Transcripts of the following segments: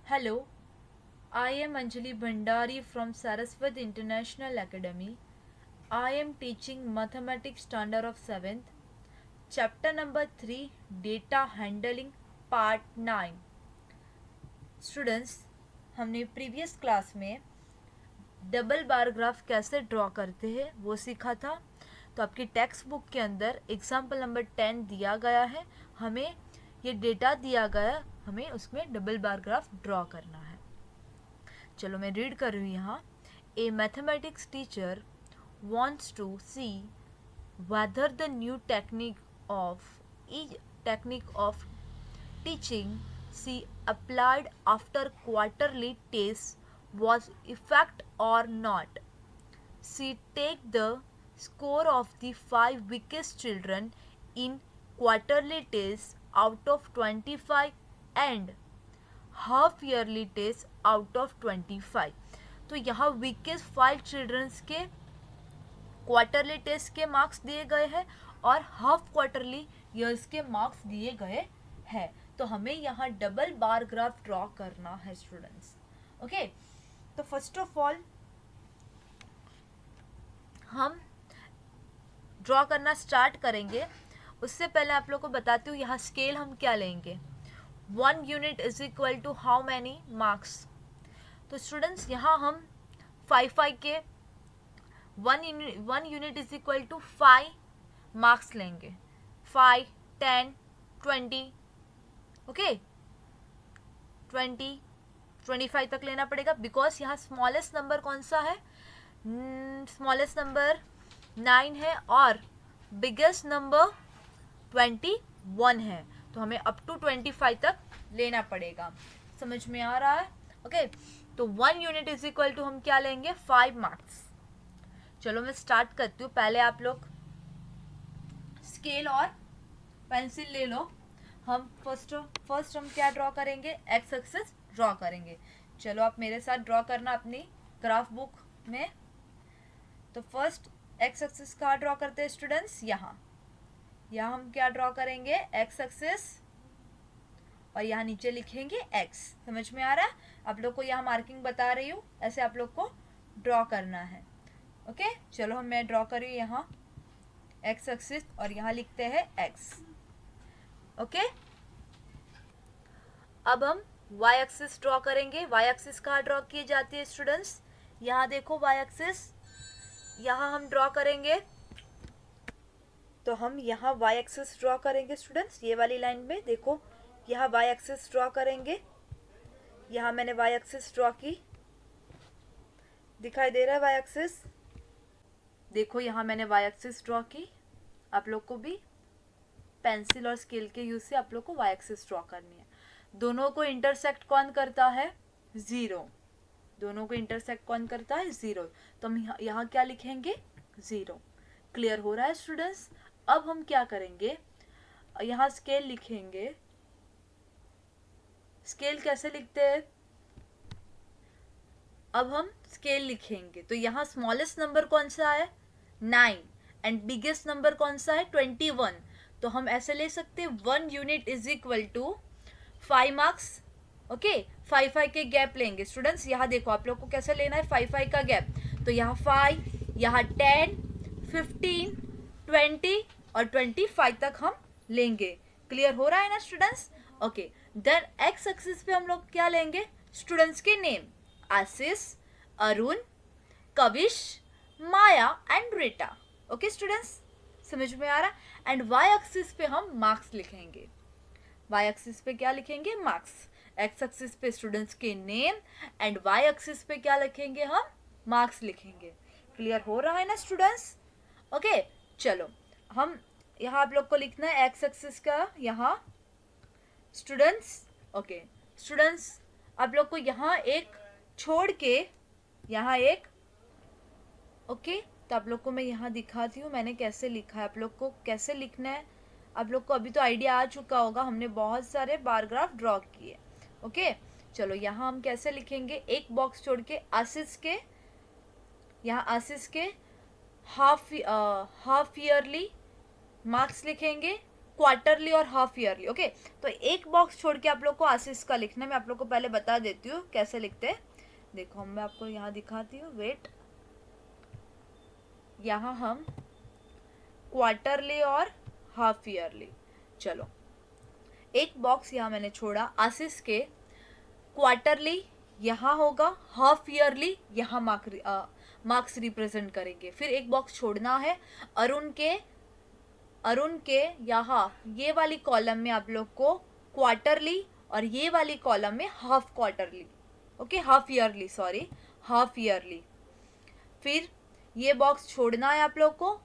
Hello, I am Anjali Bhandari from Saraswati International Academy. I am teaching Mathematics Standard of 7th, Chapter number 3, Data Handling, Part 9. Students, हमने previous class में double bar graph कैसे draw करते हैं वो सीखा था। तो आपकी टेक्स्ट बुक के अंदर एग्जाम्पल नंबर 10 दिया गया है, हमें ये डेटा दिया गया, हमें उसमें डबल बार ग्राफ ड्रॉ करना है। चलो मैं रीड कर रही हूँ यहाँ। A mathematics teacher wants to see whether the new technique of teaching she applied after quarterly tests was effect or not. She take the score of the 5 weakest children in quarterly tests out of 25 and half yearly test out of 25। तो यहाँ weakest 5 childrens के quarterly test के marks दिए गए हैं और half quarterly years के marks दिए गए हैं। तो हमें यहाँ डबल बार ग्राफ ड्रॉ करना है स्टूडेंट्स। ओके, तो फर्स्ट ऑफ ऑल हम ड्रॉ करना स्टार्ट करेंगे। उससे पहले आप लोग को बताती हूँ यहाँ स्केल हम क्या लेंगे। 1 unit is equal to how many marks. तो स्टूडेंट्स यहाँ हम 5 के 1 unit is equal to 5 marks लेंगे। 5, 10, 20, ओके 20, 25 तक लेना पड़ेगा बिकॉज यहाँ स्मॉलेस्ट नंबर कौन सा है, स्मॉलेस्ट नंबर 9 है और बिगेस्ट नंबर 21 है। तो हमें अप टू 25 तक लेना पड़ेगा। समझ में आ रहा है? ओके, तो 1 यूनिट इज इक्वल टू हम क्या लेंगे 5 मार्क्स। चलो मैं स्टार्ट करती हूँ। पहले आप लोग स्केल और पेंसिल ले लो। हम फर्स्ट हम क्या ड्रॉ करेंगे, एक्स एक्सिस ड्रॉ करेंगे। चलो आप मेरे साथ ड्रॉ करना अपनी ग्राफ बुक में। तो फर्स्ट एक्स एक्सिस कहाँ ड्रॉ करते हैं स्टूडेंट्स, यहाँ हम क्या ड्रॉ करेंगे एक्स एक्सिस और यहाँ नीचे लिखेंगे एक्स। समझ में आ रहा है? आप लोग को यहाँ मार्किंग बता रही हूँ, ऐसे आप लोग को ड्रॉ करना है। ओके, चलो मैं ड्रॉ कर रही हूँ यहाँ एक्स एक्सिस और यहाँ लिखते हैं एक्स। ओके, अब हम वाई एक्सिस ड्रॉ करेंगे। वाई एक्सिस कहाँ ड्रॉ की जाती है स्टूडेंट्स, यहाँ देखो वाई एक्सिस, यहाँ हम ड्रॉ करेंगे। तो हम यहाँ वाई एक्सिस ड्रॉ करेंगे स्टूडेंट्स, ये वाली लाइन में देखो यहाँ वाई एक्सिस ड्रॉ करेंगे। यहाँ मैंने वाई एक्सिस ड्रॉ की, दिखाई दे रहा है वाई एक्सिस, देखो यहाँ मैंने वाई एक्सिस ड्रॉ की। आप लोग को भी पेंसिल और स्केल के यूज से आप लोग को वाई एक्सिस ड्रॉ करनी है। दोनों को इंटरसेक्ट कौन करता है, 0। दोनों को इंटरसेक्ट कौन करता है, 0। तो हम यहाँ क्या लिखेंगे, 0। क्लियर हो रहा है स्टूडेंट्स? अब हम क्या करेंगे, यहाँ स्केल लिखेंगे। स्केल कैसे लिखते हैं, अब हम स्केल लिखेंगे। तो यहाँ स्मॉलेस्ट नंबर कौन सा है, 9 एंड बिगेस्ट नंबर कौन सा है, 21। तो हम ऐसे ले सकते हैं 1 unit is equal to 5 marks. Okay, 5 के गैप लेंगे स्टूडेंट्स। यहाँ देखो आप लोग को कैसे लेना है 5 का गैप। तो यहाँ 5, यहाँ 10, 15, 20 और 25 तक हम लेंगे। क्लियर हो रहा है ना students? Okay, then X axis पे हम लोग क्या लेंगे, स्टूडेंट्स के name, Ashish, Arun, Kavish, Maya and Rita. Okay students, समझ में आ रहा? एंड वाई एक्सिस पे हम मार्क्स लिखेंगे। वाई एक्सिस पे क्या लिखेंगे, मार्क्स। एक्स एक्सिस पे स्टूडेंट्स के नेम एंड वाई एक्सिस पे क्या लिखेंगे, हम मार्क्स लिखेंगे। क्लियर हो रहा है ना स्टूडेंट्स? ओके, चलो हम यहाँ आप लोग को लिखना है एक्स एक्सिस का यहाँ स्टूडेंट्स। ओके स्टूडेंट्स, आप लोग को यहाँ एक छोड़ के यहाँ एक, ओके तो आप लोग को मैं यहाँ दिखाती हूँ मैंने कैसे लिखा है। आप लोग को कैसे लिखना है, आप लोग को अभी तो आइडिया आ चुका होगा, हमने बहुत सारे बार ग्राफ ड्रॉ किए। ओके, चलो यहाँ हम कैसे लिखेंगे, एक बॉक्स छोड़ के आशीष के, यहाँ आशीष के हाफ ईयरली मार्क्स लिखेंगे, क्वार्टरली और हाफ ईयरली। ओके, तो एक बॉक्स छोड़ के आप लोग को आशीष का लिखना है। मैं आप लोग को पहले बता देती हूँ कैसे लिखते हैं। देखो मैं आपको यहाँ दिखाती हूँ, वेट। यहाँ हम क्वार्टरली और हाफ ईयरली, चलो एक बॉक्स यहाँ मैंने छोड़ा आशीष के। क्वार्टरली यहाँ होगा, हाफ ईयरली यहाँ मार्क्स रिप्रेजेंट करेंगे। फिर एक बॉक्स छोड़ना है अरुण के यहाँ ये वाली कॉलम में आप लोग को क्वार्टरली और ये वाली कॉलम में half quarterly, okay, half yearly, sorry, half yearly. फिर ये बॉक्स छोड़ना है आप लोग को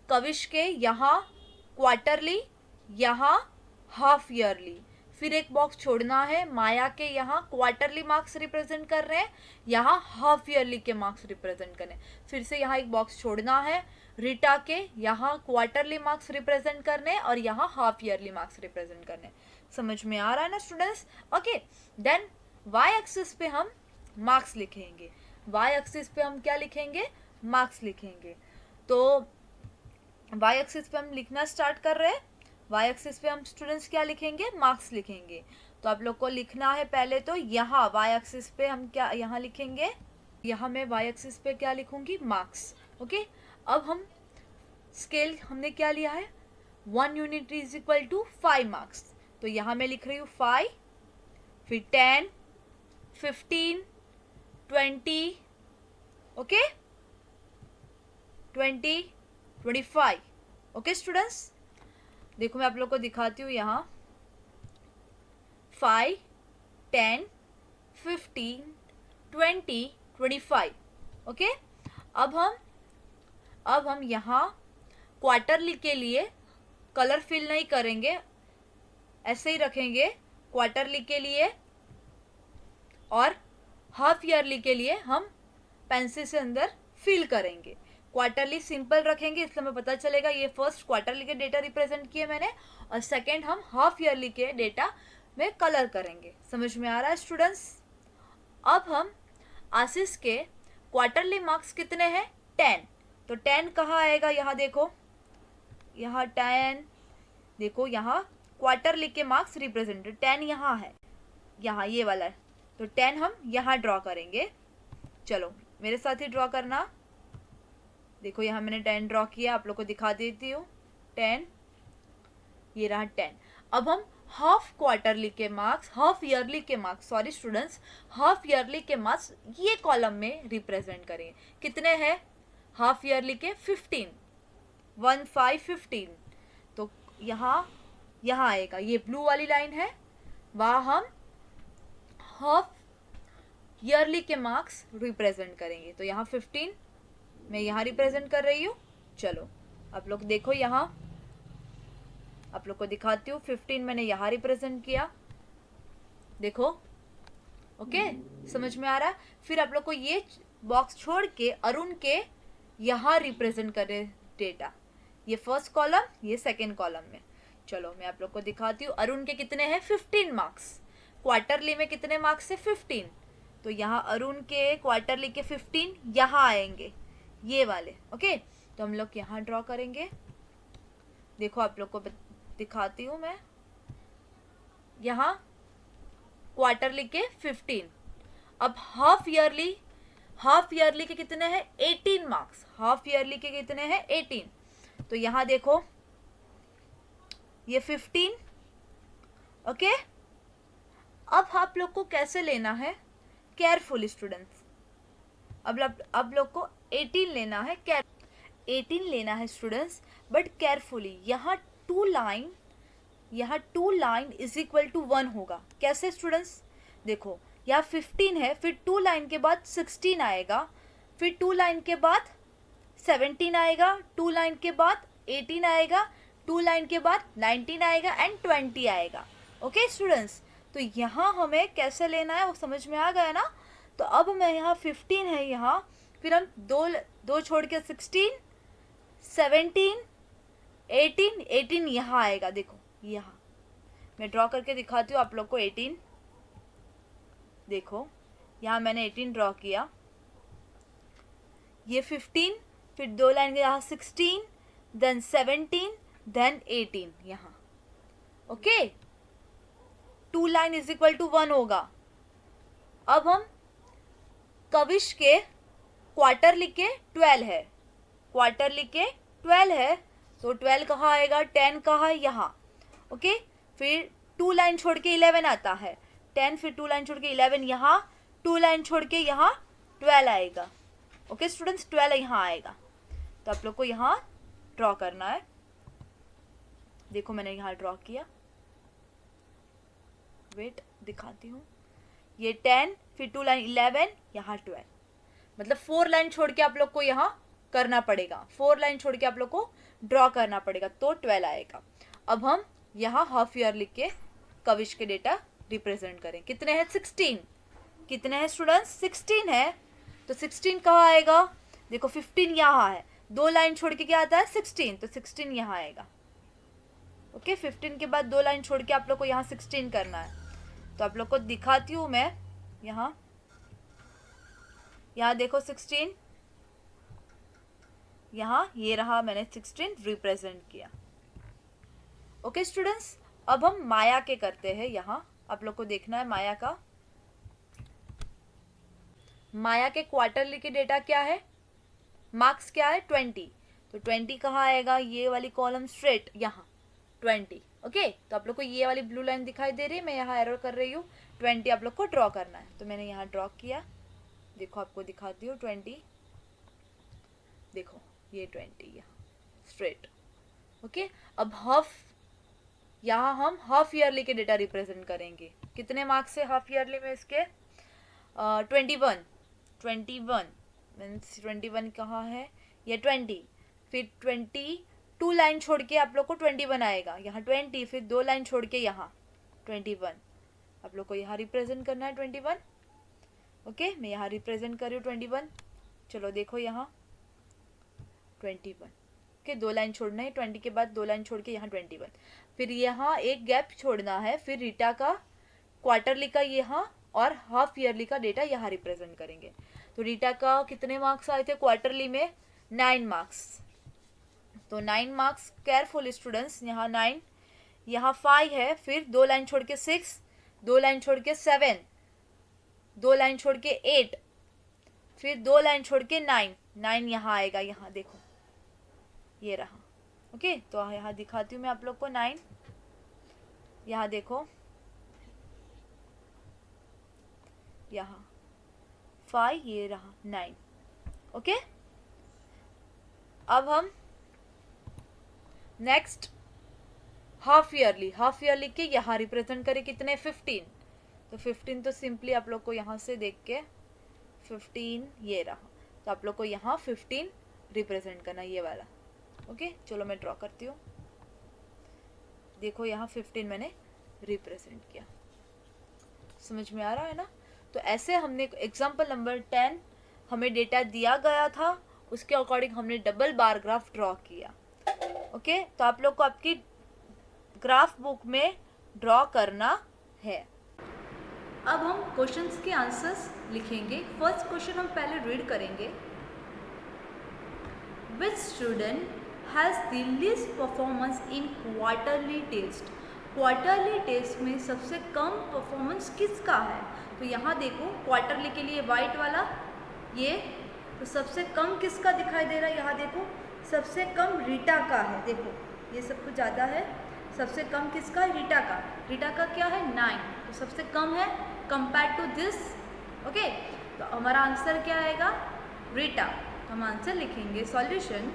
कविश के यहाँ क्वार्टरली, यहाँ हाफ ईयरली। फिर एक बॉक्स छोड़ना है माया के यहाँ क्वार्टरली मार्क्स रिप्रेजेंट कर रहे हैं, यहाँ हाफ ईयरली के मार्क्स रिप्रेजेंट कर रहे हैं। फिर से यहाँ एक बॉक्स छोड़ना है रीटा के यहाँ क्वार्टरली मार्क्स रिप्रेजेंट करने हैं और यहाँ हाफ ईयरली मार्क्स रिप्रेजेंट करने। समझ में आ रहा है ना students? Okay, then Y axis पे हम मार्क्स लिखेंगे। वाई एक्सिस पे हम क्या लिखेंगे? मार्क्स लिखेंगे। तो वाई एक्सिस पे हम लिखना स्टार्ट कर रहे हैं। वाई एक्सिस पे हम स्टूडेंट्स क्या लिखेंगे? मार्क्स लिखेंगे। तो आप लोग को लिखना है पहले तो यहाँ वाई एक्सिस पे हम क्या यहाँ लिखेंगे, यहाँ मैं वाई एक्सिस पे क्या लिखूंगी? मार्क्स। ओके, अब हम स्केल हमने क्या लिया है? 1 unit is equal to 5 marks. तो यहाँ मैं लिख रही हूँ 5, फिर 10, 15, 20, ओके, 20, 25। ओके स्टूडेंट्स, देखो मैं आप लोग को दिखाती हूँ यहाँ 5, 10, 15, 20, 25। ओके, अब हम यहाँ क्वार्टरली के लिए कलर फिल नहीं करेंगे, ऐसे ही रखेंगे क्वार्टरली के लिए, और हाफ ईयरली के लिए हम पेंसिल से अंदर फिल करेंगे। क्वार्टरली सिंपल रखेंगे इसलिए हमें पता चलेगा ये फर्स्ट क्वार्टरली के डेटा रिप्रेजेंट किए मैंने, और सेकेंड हम हाफ ईयरली के डेटा में कलर करेंगे। समझ में आ रहा है स्टूडेंट्स? अब हम आशीष के क्वार्टरली मार्क्स कितने हैं? 10। तो 10 कहाँ आएगा? यहाँ देखो, यहाँ 10, देखो यहाँ क्वार्टरली के मार्क्स रिप्रेजेंटेड 10 यहाँ है, यहाँ ये वाला है। तो 10 हम यहाँ ड्रॉ करेंगे। चलो मेरे साथ ही ड्रॉ करना। देखो यहाँ मैंने 10 ड्रॉ किया, आप लोग को दिखा देती हूँ 10, ये रहा 10। अब हम हाफ क्वार्टरली के मार्क्स, हाफ ईयरली के marks, sorry students, half yearly के मार्क्स ये कॉलम में रिप्रेजेंट करेंगे। कितने हैं हाफ ईयरली के? 15, 1, 5, 15। तो यहाँ आएगा, ये ब्लू वाली लाइन है, वहाँ हम हाफ ईयरली के मार्क्स रिप्रेजेंट करेंगे। तो यहाँ 15 मैं यहाँ रिप्रेजेंट कर रही हूँ। चलो आप लोग देखो, यहाँ आप लोग को दिखाती हूँ, 15 मैंने यहाँ रिप्रेजेंट किया, देखो। ओके, समझ में आ रहा है? फिर आप लोग को ये बॉक्स छोड़ के अरुण के यहाँ रिप्रेजेंट करे डेटा, ये फर्स्ट कॉलम, ये सेकेंड कॉलम में। चलो मैं आप लोग को दिखाती हूँ, अरुण के कितने हैं? 15 मार्क्स। क्वार्टरली में कितने मार्क्स है? 15। तो यहाँ अरुण के क्वार्टरली के 15 यहाँ आएंगे, ये वाले। ओके, तो हम लोग यहाँ ड्रॉ करेंगे। देखो आप लोग को दिखाती हूँ मैं, यहाँ क्वार्टरली के 15। अब हाफ ईयरली के कितने हैं? 18 मार्क्स। हाफ ईयरली के कितने हैं? 18। तो यहाँ देखो ये 15। ओके, अब आप लोग को कैसे लेना है? केयरफुली स्टूडेंट्स, अब लोग को 18 लेना है, 18 लेना है स्टूडेंट्स, बट केयरफुली। यहाँ 2 लाइन इज इक्वल टू 1 होगा। कैसे स्टूडेंट्स? देखो यहाँ 15 है, फिर 2 लाइन के बाद 16 आएगा, फिर 2 लाइन के बाद 17 आएगा, 2 लाइन के बाद 18 आएगा, 2 लाइन के बाद 19 आएगा एंड 20 आएगा। ओके स्टूडेंट्स, तो यहाँ हमें कैसे लेना है वो समझ में आ गया ना? तो अब मैं यहाँ 15 है यहाँ, फिर हम दो छोड़ के 16, 17, 18 यहाँ आएगा। देखो यहाँ मैं ड्रॉ करके दिखाती हूँ आप लोग को 18। देखो यहाँ मैंने 18 ड्रॉ किया, ये 15, फिर 2 लाइन के यहाँ 16, देन 17, देन 18 यहाँ, okay. 2 line is equal to 1 होगा। अब हम कविश के क्वार्टरली के 12 है, क्वार्टरली के 12 है, तो 12 कहाँ आएगा, 10 कहाँ है, यहाँ, ओके। फिर 2 लाइन छोड़ के 11 आता है, 10, फिर 2 लाइन छोड़ के 11 यहाँ, 2 लाइन छोड़ के यहाँ 12 आएगा, ओके स्टूडेंट्स, 12 यहाँ आएगा। तो आप लोग को यहाँ ड्रॉ करना है। देखो मैंने यहाँ ड्रॉ किया, वेट दिखाती हूँ, ये 10, फिर 2 लाइन 11, यहाँ 12, मतलब 4 लाइन छोड़ के आप लोग को यहाँ करना पड़ेगा, 4 लाइन छोड़ के आप लोग को ड्रॉ करना पड़ेगा, तो 12 आएगा। अब हम यहाँ हाफ ईयर लिख के कविश के डेटा रिप्रेजेंट करें। कितने हैं, 16, कितने हैं स्टूडेंट्स, 16 है। तो 16 कहाँ आएगा, देखो 15 यहाँ है, 2 लाइन छोड़ के क्या आता है, 16, तो 16 यहाँ आएगा, ओके। 15 के बाद 2 लाइन छोड़ के आप लोग को यहाँ 16 करना है। तो आप लोग को दिखाती हूँ मैं, यहाँ देखो 16, यहाँ ये रहा, मैंने 16 रिप्रेजेंट किया, ओके स्टूडेंट्स। अब हम माया के करते हैं। यहाँ आप लोग को देखना है माया का, माया के क्वार्टरली के डेटा क्या है, मार्क्स क्या है, 20, तो 20 कहाँ आएगा, ये वाली कॉलम स्ट्रेट यहाँ 20, ओके। तो आप लोग को ये वाली ब्लू लाइन दिखाई दे रही है, मैं यहाँ एरर कर रही हूँ, 20 आप लोग को ड्रॉ करना है, तो मैंने यहाँ ड्रॉ किया। देखो आपको दिखाती हूँ 20, देखो ये 20 यहाँ स्ट्रेट, ओके। अब हाफ, यहाँ हम हाफ ईयरली के डेटा रिप्रेजेंट करेंगे। कितने मार्क्स है हाफ ईयरली में इसके, 21 मीन्स 21 कहाँ है, ये 20, फिर 22 लाइन छोड़ के आप लोग को 21 आएगा, यहाँ 20, फिर 2 लाइन छोड़ के यहाँ 21, आप लोग को यहाँ रिप्रेजेंट करना है 21, ओके। मैं यहाँ रिप्रेजेंट कर रही हूँ 21, चलो देखो यहाँ 21, ओके। 2 लाइन छोड़ना है, 20 के बाद 2 लाइन छोड़ के यहाँ 21, फिर यहाँ एक गैप छोड़ना है, फिर रीटा का क्वार्टरली का यहाँ और हाफ ईयरली का डेटा यहाँ रिप्रेजेंट करेंगे। तो रीटा का कितने मार्क्स आए थे क्वार्टरली में, 9 मार्क्स, तो 9 मार्क्स, केयरफुल स्टूडेंट्स, यहाँ 9, यहाँ 5 है, फिर 2 लाइन छोड़ के 6, 2 लाइन छोड़ के 7, 2 लाइन छोड़ के 8, फिर 2 लाइन छोड़ के 9, 9 यहाँ आएगा, यहाँ देखो ये रहा, ओके। तो यहाँ दिखाती हूँ मैं आप लोग को 9, यहाँ देखो, यहाँ 5, ये रहा 9, ओके। अब हम नेक्स्ट हाफ ईयरली के यहाँ रिप्रेजेंट करें, कितने, 15, तो 15 तो सिंपली आप लोग को यहाँ से देख के 15 ये रहा, तो आप लोग को यहाँ 15 रिप्रेजेंट करना, ये वाला, ओके। चलो मैं ड्रॉ करती हूँ, देखो यहाँ 15 मैंने रिप्रेजेंट किया, समझ में आ रहा है ना। तो ऐसे हमने एग्जाम्पल नंबर 10 हमें डेटा दिया गया था, उसके अकॉर्डिंग हमने डबल बार ग्राफ ड्रॉ किया, ओके। तो आप लोग को आपकी ग्राफ बुक में ड्रॉ करना है। अब हम क्वेश्चंस के आंसर्स लिखेंगे। फर्स्ट क्वेश्चन हम पहले रीड करेंगे। Which student has the least performance in quarterly test, quarterly test में सबसे कम परफॉर्मेंस किसका है। तो यहाँ देखो क्वार्टरली के लिए वाइट वाला ये, तो सबसे कम किसका दिखाई दे रहा है, यहाँ देखो सबसे कम रीटा का है, देखो ये सब कुछ ज़्यादा है, सबसे कम किसका है, रीटा का। रीटा का क्या है, 9, तो सबसे कम है कंपेयर टू दिस, ओके। तो हमारा आंसर क्या आएगा, रीटा। तो हम आंसर लिखेंगे solution,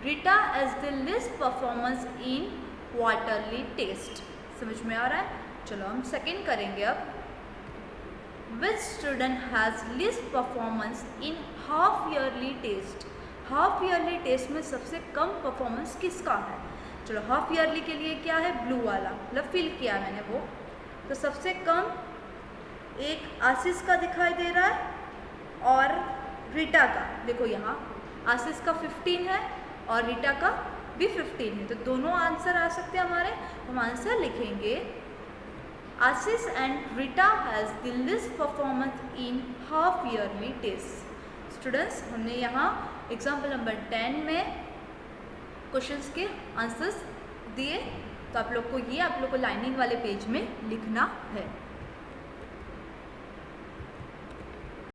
Rita as the least performance in quarterly test. समझ में आ रहा है। चलो हम सेकेंड करेंगे अब। Which student has least performance in half yearly test, half yearly test में सबसे कम परफॉर्मेंस किसका है। चलो हाफ ईयरली के लिए क्या है, ब्लू वाला, मतलब फिल किया मैंने वो। तो सबसे कम एक आशीष का दिखाई दे रहा है और रीटा का, देखो यहाँ आशीष का 15 है और रीटा का भी 15 है, तो दोनों आंसर आ सकते हैं हमारे। हम आंसर लिखेंगे Ashish and Rita has the least performance in half yearly test. Students हमने यहाँ एग्जाम्पल नंबर 10 में क्वेश्चंस के आंसर्स दिए। तो आप लोग को लाइनिंग वाले पेज में लिखना है।